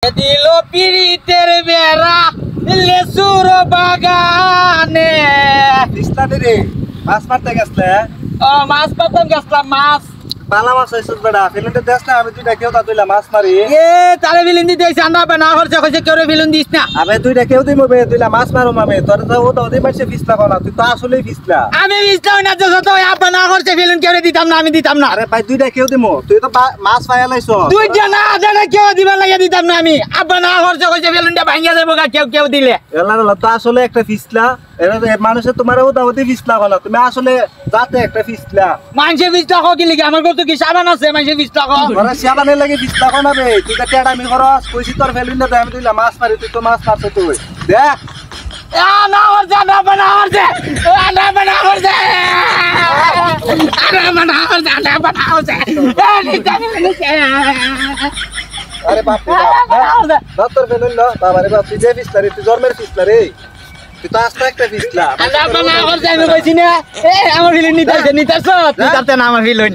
দিল পিরিতের বেড়া লেসুর বাগানে রে মাছ মারতে গেছলে মাছ পাতাম গেছলাম মাছ বালা মাছ হইছিস বেড়া ফিলিংটা দেখ না আমি দুইটা কেউ তা তুইলা মাছ মারি এ তারে বিলুন দিতে আন্ডা না হরছে কইছে কেউ বিলুন দিস না আবে দুইটা কেউ দিমু বে তুইলা মাছ মারো মামে তোর তো ও তো ওদি মারছে ফিসলা কোনা তুই তো আসলেই ফিসলা আমি বিস্তাও না তো আপা না হরছে বিলুন কেউ দিতাম না আমি দিতাম না আরে ভাই দুইটা কেউ দিমু তুই তো মাছ পাইলাইছ দুইটা না জানা কেউ দিবা লাগে দিতাম না আমি আপা না হরছে কইছে বিলুনটা ভাঙিয়া যাবো কেউ দিলে এলা তো আসলে একটা ফিসলা এরা তো মানুষে তোমার ওদা ওদি ফিসলা কোনা তুমি আসলে যাতে একটা ফিসলা মানুষে বিস্তা কি লিখে আমার কত কি সাবান আছে মানুষে বিস্তা ওরা সাবানের লাগে ফিসলা কোনা বে তুই তো টেডামি করস কইছি তোর ফেলুন না আমি তুইলা মাছ মারি তুই তো মাছ মারছ তুই দেখ না হরছে না বানা হরছে না বানা হরছে আরে বানা হরছে না বানা হরছে আরে বাপ রে বাপ না তোর ফেলুন না বাবা রে বাপ তুই যে ফিসলা রে তুই জন্মের ফিসলা রে তুই তো আস্তে একটা ফিসলা আরে বানা হরছে আমি কইছি না এ আমার ফিলিং নিতাছে না আমার ফিলিং